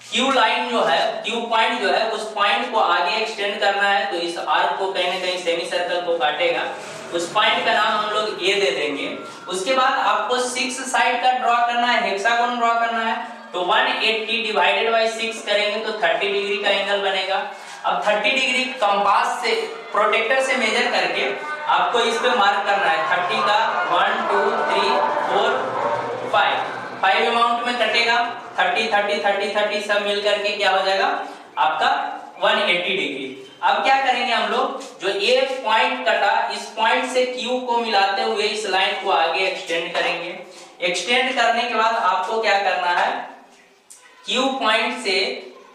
क्यू लाइन जो है, क्यू पॉइंट जो है, उस पॉइंट को आगे एक्सटेंड करना है, तो इस आर्क को कहीं ना कहीं सेमी सर्कल को काटेगा। उस पॉइंट का नाम हम लोग ए दे देंगे। उसके बाद आपको 6 साइड का ड्रॉ करना है, हेक्सागोन ड्रॉ करना है। तो 180 डिवाइडेड बाय 6 करेंगे तो 30 डिग्री का एंगल बनेगा। अब 30 डिग्री कंपास से, प्रोटेक्टर से मेजर करके आपको इस पे मार्क करना है। 30 का 1 2 3 4 5 अमाउंट में कटेगा। 30 30 30 30 सब मिल करके क्या हो जाएगा आपका 180 डिग्री। अब क्या करेंगे हम लोग, जो ए पॉइंट कटा, इस पॉइंट से क्यू को मिलाते हुए इस लाइन को आगे एक्सटेंड करेंगे। एक्सटेंड करने के बाद आपको क्या करना है, क्यू पॉइंट से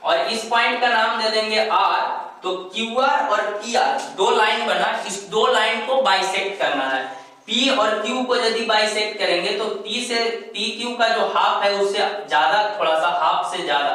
और इस पॉइंट का नाम दे देंगे आर। तो क्यू आर और पी आर दो लाइन बना, इस दो लाइन को बाइसेक्ट करना है। पी और क्यू को यदि बाइसेक्ट करेंगे तो पी से पी क्यू का जो हाफ है उससे ज्यादा, थोड़ा सा हाफ से ज्यादा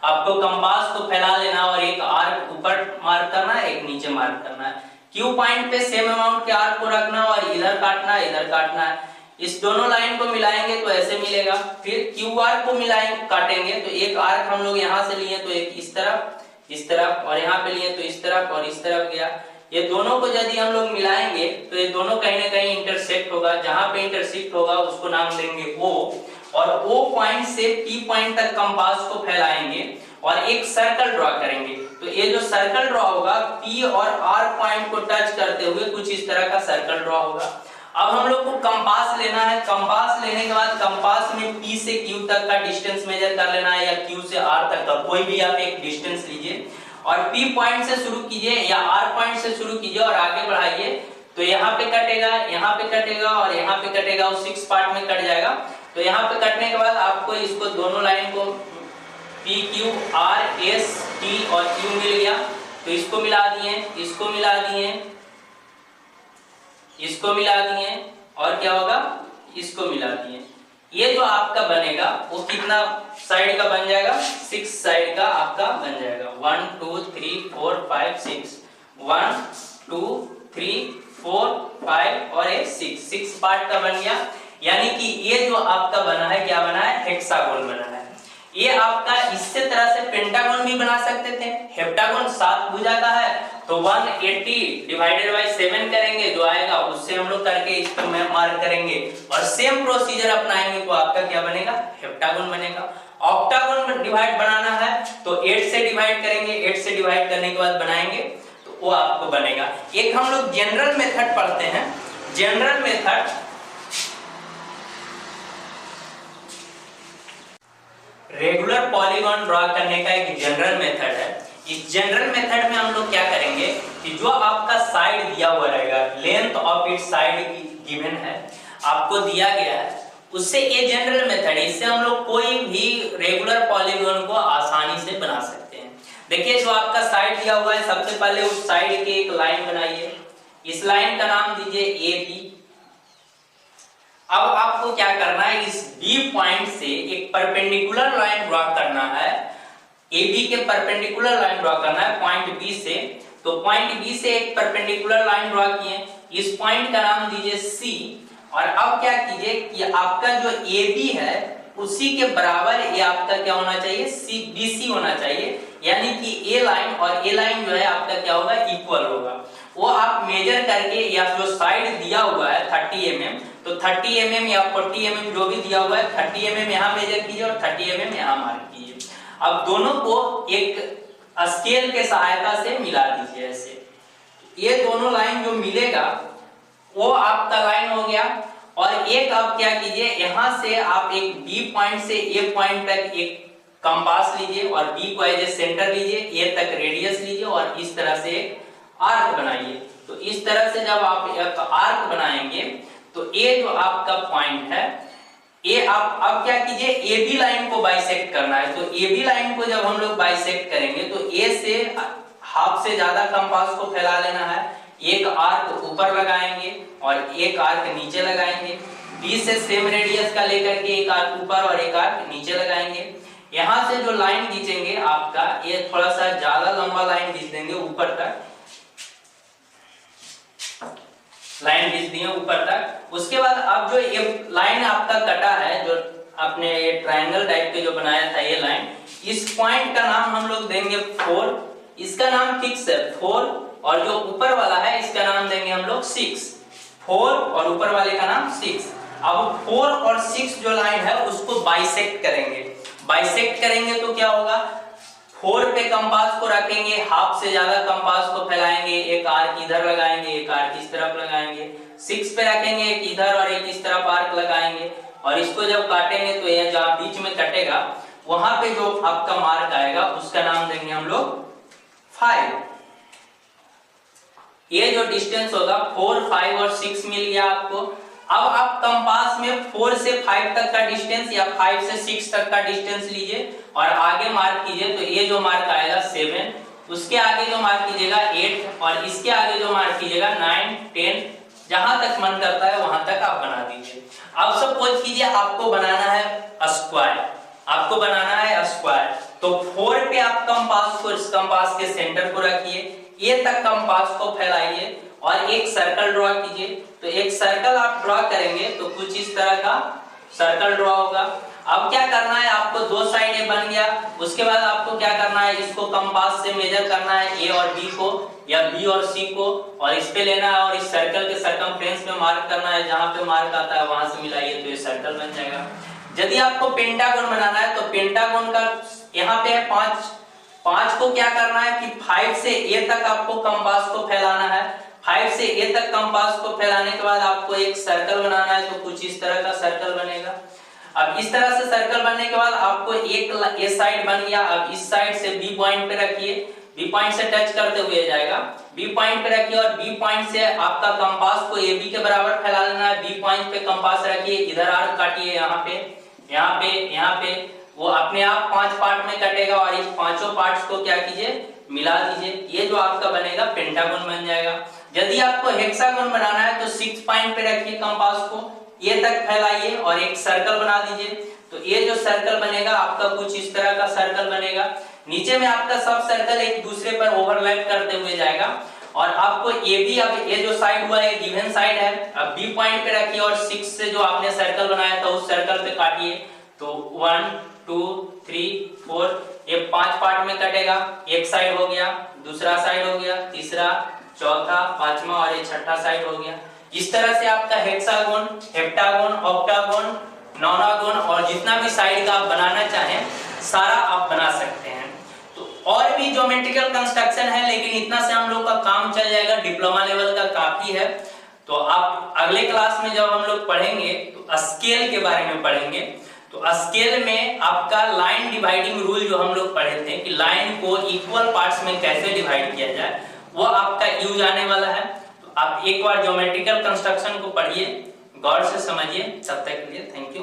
आपको कंपास को फैला लेना और एक आर्क ऊपर मार्क करना है, एक नीचे मार्क करना है। क्यू पॉइंट पे सेम अमाउंट के आर्क को रखना और इधर काटना है, इधर काटना है। इस दोनों लाइन को मिलाएंगे तो ऐसे मिलेगा। फिर क्यू आर को मिलाएंगे, काटेंगे तो एक आर्क हम लोग यहाँ से लिए तो एक इस तरफ और यहाँ पे लिए तो इस तरफ और इस तरफ गया। ये दोनों को यदि हम लोग मिलाएंगे तो ये दोनों कहीं ना कहीं इंटरसेक्ट होगा। जहां पे इंटरसेक्ट होगा उसको नाम देंगे ओ, और ओ पॉइंट से पी पॉइंट तक कंपास को फैलाएंगे और एक सर्कल ड्रॉ करेंगे। तो ये जो सर्कल ड्रॉ होगा पी और आर पॉइंट को टच करते हुए कुछ इस तरह का सर्कल ड्रॉ होगा। अब हम लोग को कंपास लेना है। कंपास लेने के बाद कंपास में P से Q तक का डिस्टेंस मेजर कर लेना है या Q से R तक का, कोई भी आप एक डिस्टेंस लीजिए और P पॉइंट से शुरू कीजिए या R पॉइंट से शुरू कीजिए और आगे बढ़ाइए। तो यहाँ पे कटेगा, यहाँ पे कटेगा और यहाँ पे कटेगा, वो 6 पार्ट में कट जाएगा। तो यहाँ पे कटने के बाद आपको इसको दोनों लाइन को P Q R S T और Q मिल गया। तो इसको मिला दिए, इसको मिला दिए, इसको मिला दिए और क्या होगा, इसको मिला दिए। ये जो आपका बनेगा वो कितना साइड का बन जाएगा, 6 साइड का आपका बन जाएगा। 1 2 3 4 5 6, 1 2 3 4 5 और ये 6 पार्ट का बन गया। यानी कि ये जो आपका बना है क्या बना है, हेक्सागोन बना है। ये आपका इससे तरह से पेंटागन भी बना सकते थे। हेप्टागन 7 भुजा का है तो 180 डिवाइडेड बाय 7 करेंगे, जो आएगा उससे हम लोग करके इस पर मार्क करेंगे और सेम प्रोसीजर अपनाएंगे तो आपका क्या बनेगा, हेप्टागन बनेगा। ऑक्टागन डिवाइड बनाना है तो 8 से डिवाइड करेंगे, 8 से डिवाइड करने के बाद बनाएंगे तो वो आपको बनेगा। एक हम लोग जनरल मेथड पढ़ते हैं। General method regular polygon draw करने का एक जनरल मेथड है। इस जनरल मेथड में हम लोग क्या करेंगे कि जो आपका साइड दिया हुआ रहेगा, length of it side given है, आपको दिया गया है, उससे ये जनरल मेथड, इससे हम लोग कोई भी रेगुलर पॉलीगॉन को आसानी से बना सकते हैं। देखिए जो आपका साइड दिया हुआ है, सबसे पहले उस साइड की एक लाइन बनाइए। इस लाइन का नाम दीजिए ए बी। अब आपको क्या करना है, इस बी पॉइंट से एक परपेंडिकुलर लाइन ड्रॉ करना है। ए बी के परपेंडिकुलर लाइन ड्रॉ करना है पॉइंट बी से। तो पॉइंट बी से एक परपेंडिकुलर लाइन ड्रॉ किए, इस पॉइंट का नाम दीजिए सी। और अब क्या कीजिए कि आपका जो ए बी है उसी के बराबर ये आपका क्या होना चाहिए, सी बी सी होना चाहिए, यानी कि ए लाइन और ए लाइन जो है आपका क्या होगा, इक्वल होगा। वो आप मेजर करके, या जो साइड दिया हुआ है 30 mm, तो 30 mm या 40 mm जो भी दिया हुआ है, 30 mm यहाँ मेजर कीजिए और 30 mm यहाँ मार्क कीजिए। अब दोनों को एक स्केल के सहायता से मिला दीजिए ऐसे। ये दोनों लाइन जो मिलेगा वो आपका लाइन हो गया। और एक आप क्या कीजिए, यहाँ से आप एक बी पॉइंट से ए पॉइंट तक एक कंपास लीजिए और बी को एज ए सेंटर लीजिए, ए तक रेडियस लीजिए और इस तरह से आर्क बनाइए। तो इस तरह से जब आप एक आर्क बनाएंगे तो ए जो आपका पॉइंट है, ए आप अब क्या कीजिए, ए बी लाइन को बाइसेक्ट करना है। तो ए बी लाइन को जब हम लोग बाइसेक्ट करेंगे तो ए से हाफ से ज्यादा कंपास को फैला लेना है, एक आर्क ऊपर लगाएंगे और एक आर्क नीचे लगाएंगे। बी से सेम रेडियस का लेकर के एक आर्क ऊपर और एक आर्क नीचे लगाएंगे। यहाँ से जो लाइन खींचेंगे आपका, ये थोड़ा सा ज्यादा लंबा लाइन खींच देंगे ऊपर तक, लाइन खींच दिए ऊपर तक। उसके बाद अब जो ये लाइन आपका कटा है, जो आपने ये ट्रायंगल टाइप के जो बनाया था ये लाइन, इस पॉइंट का नाम हम लोग देंगे 4। इसका नाम फिक्स है 4, और जो ऊपर वाला है इसका नाम देंगे हम लोग 6। 4 और ऊपर वाले का नाम 6। अब 4 और 6 जो लाइन है उसको बाइसेक्ट करेंगे। बाइसेक्ट करेंगे तो क्या होगा, 4 पे कंपास को रखेंगे, हाफ से ज्यादा कंपास को फैलाएंगे, एक आर्क इधर लगाएंगे, एक आर्क इस तरफ लगाएंगे। 6 पे रखेंगे, एक इधर और एक इस तरफ आर्क लगाएंगे, और इसको जब काटेंगे तो ये जहाँ बीच में कटेगा वहां पे जो आपका मार्क आएगा उसका नाम देंगे हम लोग 5। ये जो डिस्टेंस होगा 4, 5 और 6 मिल गया आपको। अब आप कंपास में 4 से 5 तक का डिस्टेंस या 5 से 6 तक का डिस्टेंस लीजिए और आगे मार्क कीजिए। तो ये जो मार्क आएगा 7, उसके आगे जो मार्क कीजिएगा 8, और इसके आगे जो मार्क कीजिएगा 9, 10, जहां तक मन करता है वहां तक आप बना दीजिए। अब सपोज कीजिए आपको बनाना है स्क्वायर, आपको बनाना है स्क्वायर। तो 4 पे आप कंपास को, इस कंपास के सेंटर को रखिए, ए तक कंपास को फैलाइए और एक सर्कल ड्रॉ कीजिए। तो एक सर्कल आप ड्रॉ करेंगे तो कुछ इस तरह का सर्कल ड्रॉ होगा। अब क्या करना है, आपको 2 साइड ए बन गया। उसके बाद आपको क्या करना है, इसको कंपास से मेजर करना है ए और बी को, या बी और सी को, और इस पे लेना है और इस सर्कल के सर्कमफ्रेंस में मार्क करना है। जहां पे मार्क आता है वहां से मिलाइए तो ये सर्कल बन जाएगा। यदि आपको पेंटागन बनाना है तो पेंटागन का यहाँ पे है 5 को क्या करना है कि 5 से ए तक आपको कंपास को फैलाना है। 5 से ए तक कंपास को फैलाने के बाद आपको एक सर्कल बनाना है, तो कुछ इस तरह का सर्कल बनेगा। अब इस तरह से सर्कल बनने के बाद आपको एक ए साइड बन गया। अब इस साइड से बी पॉइंट पे रखिए, बी पॉइंट से टच करते हुए जाएगा, बी पॉइंट पे रखिए और बी पॉइंट से आपका कंपास को ए बी के बराबर फैला लेना है। बी पॉइंट पे कंपास रखिए, इधर आर्क काटिए, यहाँ पे, यहाँ पे, यहाँ पे, वो अपने आप 5 पार्ट में कटेगा और इस पांचों पार्ट्स को क्या कीजिए, मिला दीजिए। ये जो आपका बनेगा पेंटागन बन जाएगा। यदि आपको हेक्सागन बनाना है तो 6 पॉइंट पे रखिए कंपास को, ए तक फैलाइए और एक सर्कल बना दीजिए। तो ये जो सर्कल बनेगा आपका कुछ इस तरह का सर्कल बनेगा। नीचे में आपका सब सर्कल एक दूसरे पर ओवरलैप करते हुए जाएगा और आपको ए बी, अब ये जो साइड हुआ है गिवन साइड है, अब बी पॉइंट पे रखिए और 6 से जो आपने सर्कल बनाया था उस सर्कल पे काटिए। तो 1 2 3 4, ये 5 पार्ट में कटेगा। एक साइड हो गया, दूसरा साइड हो गया, तीसरा, चौथा, पांचवा और ये छठा साइड हो गया। इस तरह से आपका हेक्सागोन, हेप्टागोन, ऑक्टागोन, नोनागोन और जितना भी साइड का आप बनाना चाहें सारा आप बना सकते हैं। तो और भी ज्योमेट्रिकल कंस्ट्रक्शन है, लेकिन इतना से हम लोग का काम चल जाएगा, डिप्लोमा लेवल का काफी है। तो आप अगले क्लास में जब हम लोग पढ़ेंगे तो स्केल के बारे में पढ़ेंगे। तो स्केल में आपका लाइन डिवाइडिंग रूल जो हम लोग पढ़े थे कि लाइन को इक्वल पार्ट्स में कैसे डिवाइड किया जाए, वो आपका यूज आने वाला है। तो आप एक बार ज्योमेट्रिकल कंस्ट्रक्शन को पढ़िए, गौर से समझिए। तब तक के लिए थैंक यू।